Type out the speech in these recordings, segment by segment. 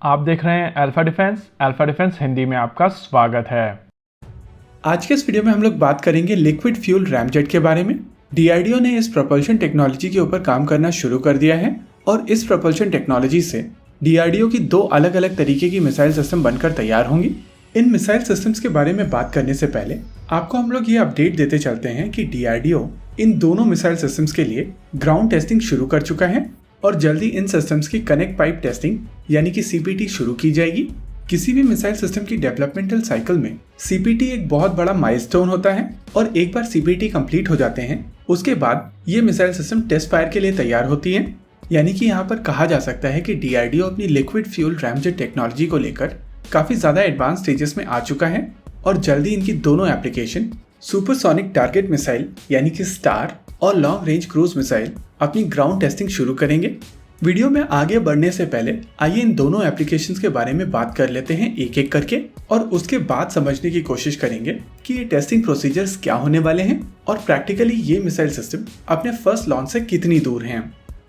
आप देख रहे हैं अल्फा डिफेंस हिंदी में आपका स्वागत है। आज के इस वीडियो में हम लोग बात करेंगे लिक्विड फ्यूल रैमजेट के बारे में। डीआरडीओ ने इस प्रोपल्शन टेक्नोलॉजी के ऊपर काम करना शुरू कर दिया है और इस प्रोपल्शन टेक्नोलॉजी से डीआरडीओ की दो अलग अलग तरीके की मिसाइल सिस्टम बनकर तैयार होंगी। इन मिसाइल सिस्टम्स के बारे में बात करने से पहले आपको हम लोग ये अपडेट देते चलते हैं कि डीआरडीओ इन दोनों मिसाइल सिस्टम्स के लिए ग्राउंड टेस्टिंग शुरू कर चुका है और जल्दी इन सिस्टम्स की कनेक्ट पाइप टेस्टिंग यानी कि सीपीटी शुरू की जाएगी। किसी भी मिसाइल सिस्टम की डेवलपमेंटल साइकिल में सीपीटी एक बहुत बड़ा माइलस्टोन होता है और एक बार सीपीटी कंप्लीट हो जाते हैं उसके बाद ये मिसाइल सिस्टम टेस्ट फायर के लिए तैयार होती है। यानी कि यहाँ पर कहा जा सकता है कि डीआरडीओ अपनी लिक्विड फ्यूल रैमजेट टेक्नोलॉजी को लेकर काफी ज्यादा एडवांस स्टेजेस में आ चुका है और जल्दी इनकी दोनों एप्लीकेशन सुपरसोनिक टारगेट मिसाइल यानी कि स्टार और लॉन्ग रेंज क्रूज मिसाइल अपनी ग्राउंड टेस्टिंग शुरू करेंगे। वीडियो में आगे बढ़ने से पहले आइए इन दोनों एप्लीकेशंस के बारे में बात कर लेते हैं एक एक करके और उसके बाद समझने की कोशिश करेंगे कि ये टेस्टिंग प्रोसीजर्स क्या होने वाले हैं और प्रैक्टिकली ये मिसाइल सिस्टम अपने फर्स्ट लॉन्च से कितनी दूर हैं।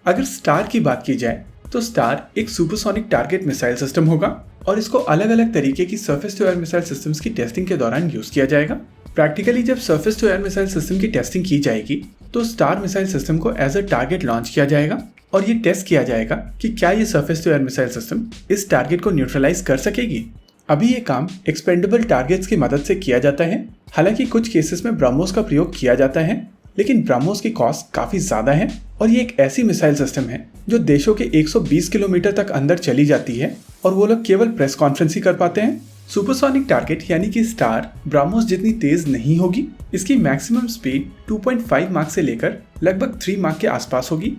अगर स्टार की बात की जाए तो स्टार एक सुपरसोनिक टारगेट मिसाइल सिस्टम होगा और इसको अलग अलग तरीके की surface to air missile systems की टेस्टिंग के दौरान यूज किया जाएगा। प्रैक्टिकली जब surface to air missile system की टेस्टिंग की जाएगी तो स्टार मिसाइल सिस्टम को एज अ टारगेट लॉन्च किया जाएगा और ये टेस्ट किया जाएगा कि क्या ये surface to air missile system इस टारगेट को न्यूट्रलाइज कर सकेगी। अभी ये काम एक्सपेंडेबल टारगेट्स की मदद से किया जाता है। हालांकि कुछ केसेस में ब्रह्मोस का प्रयोग किया जाता है लेकिन ब्रह्मोस की कॉस्ट काफी ज्यादा है और ये एक ऐसी मिसाइल सिस्टम है जो देशों के 120 किलोमीटर तक अंदर चली जाती है और वो लोग केवल प्रेस कॉन्फ्रेंस ही कर पाते हैं। सुपरसोनिक टारगेट यानी कि स्टार ब्रह्मोस जितनी तेज नहीं होगी। इसकी मैक्सिमम स्पीड 2.5 माक से लेकर लगभग 3 माक के आसपास होगी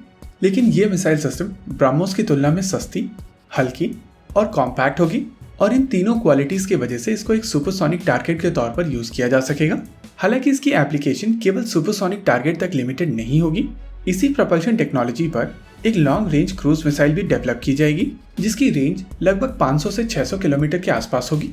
लेकिन ये मिसाइल सिस्टम ब्रह्मोस की तुलना में सस्ती, हल्की और कॉम्पैक्ट होगी और इन तीनों क्वालिटीज की वजह से इसको एक सुपरसोनिक टारगेट के तौर पर यूज किया जा सकेगा। हालांकि इसकी एप्लीकेशन केवल सुपरसोनिक टारगेट तक लिमिटेड नहीं होगी। इसी प्रोपल्शन टेक्नोलॉजी पर एक लॉन्ग रेंज क्रूज मिसाइल भी डेवलप की जाएगी जिसकी रेंज लगभग 500 से 600 किलोमीटर के आसपास होगी।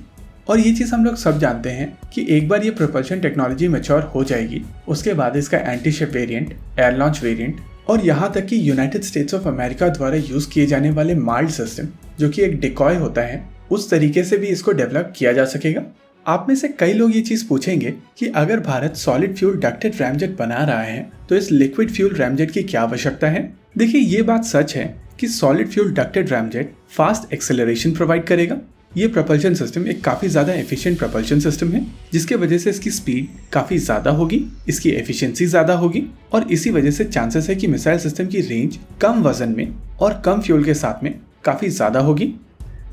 और ये चीज हम लोग सब जानते हैं कि एक बार ये प्रोपल्शन टेक्नोलॉजी मैच्योर हो जाएगी उसके बाद इसका anti ship variant, air launch variant और यहाँ तक कि यूनाइटेड स्टेट्स ऑफ अमेरिका द्वारा यूज किए जाने वाले मार्ड सिस्टम जो कि एक डिकॉय होता है उस तरीके से भी इसको डेवलप किया जा सकेगा। आप में से कई लोग ये चीज पूछेंगे कि अगर Bharat solid fuel ducted ramjet बना रहा है तो इस लिक्विड फ्यूल रैमजेट की क्या आवश्यकता है। देखिए ये बात सच है कि solid fuel ducted ramjet fast acceleration provide करेगा। ये प्रपल्शन सिस्टम एक काफी ज्यादा एफिशिएंट प्रपल्शन सिस्टम है जिसके वजह से इसकी स्पीड काफी ज्यादा होगी, इसकी एफिशिएंसी ज्यादा होगी और इसी वजह से चांसेस है कि मिसाइल सिस्टम की रेंज कम वजन में और कम फ्यूल के साथ में काफी ज्यादा होगी।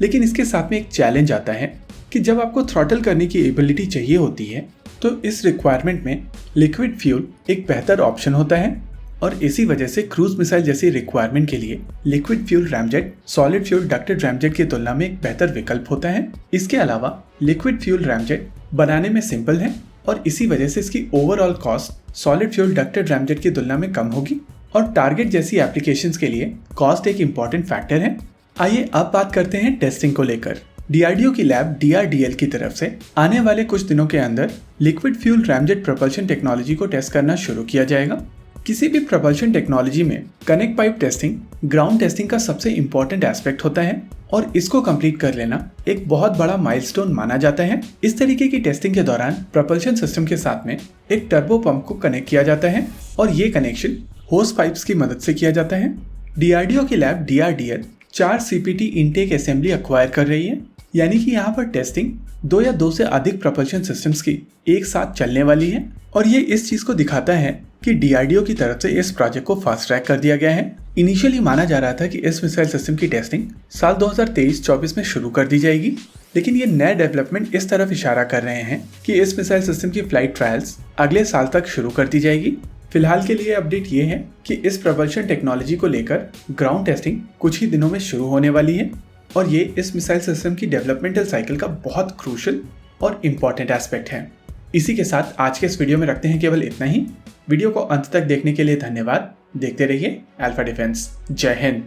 लेकिन इसके साथ में एक चैलेंज आता है कि जब आपको थ्रॉटल करने की एबिलिटी चाहिए होती है तो इस रिक्वायरमेंट में लिक्विड फ्यूल एक बेहतर ऑप्शन होता है और इसी वजह से क्रूज मिसाइल जैसी रिक्वायरमेंट के लिए liquid fuel ramjet solid fuel ducted ramjet की तुलना में एक बेहतर विकल्प होता है। इसके अलावा लिक्विड फ्यूल रैमजेट बनाने में सिंपल है और इसी वजह से इसकी overall cost solid fuel ducted ramjet की तुलना में कम होगी और टारगेट जैसी एप्लीकेशंस के लिए कॉस्ट एक इम्पॉर्टेंट फैक्टर है। आइए अब बात करते हैं टेस्टिंग को लेकर। डीआरडीओ की लैब डीआरडीएल की तरफ से आने वाले कुछ दिनों के अंदर liquid fuel ramjet propulsion technology को टेस्ट करना शुरू किया जाएगा। किसी भी प्रोपल्शन टेक्नोलॉजी में connect pipe testing ground testing का सबसे इम्पोर्टेंट एस्पेक्ट होता है और इसको कंप्लीट कर लेना एक बहुत बड़ा माइलस्टोन माना जाता है। इस तरीके की टेस्टिंग के दौरान प्रोपल्शन सिस्टम के साथ में एक टर्बो पंप को कनेक्ट किया जाता है और ये कनेक्शन होस पाइप्स की मदद से किया जाता है। डीआरडीओ की lab DRDL 4 CPT intake assembly acquire कर रही है यानी कि यहाँ पर टेस्टिंग 2 या 2 से अधिक प्रोपल्शन सिस्टम्स की एक साथ चलने वाली है और ये इस चीज को दिखाता है कि डीआरडीओ की तरफ से इस प्रोजेक्ट को फास्ट ट्रैक कर दिया गया है। इनिशियली माना जा रहा था कि इस मिसाइल सिस्टम की टेस्टिंग साल 2023-24 में शुरू कर दी जाएगी लेकिन ये नए डेवलपमेंट इस तरफ इशारा कर रहे हैं कि इस मिसाइल सिस्टम की फ्लाइट ट्रायल्स अगले साल तक शुरू कर दी जाएगी। फिलहाल के लिए अपडेट ये है कि इस प्रपल्शन टेक्नोलॉजी को लेकर ग्राउंड टेस्टिंग कुछ ही दिनों में शुरू होने वाली है और ये इस मिसाइल सिस्टम की डेवलपमेंटल साइकिल का बहुत क्रूशियल और इम्पॉर्टेंट एस्पेक्ट है। इसी के साथ आज के इस वीडियो में रखते हैं केवल इतना ही। वीडियो को अंत तक देखने के लिए धन्यवाद। देखते रहिए अल्फा डिफेंस। जय हिंद।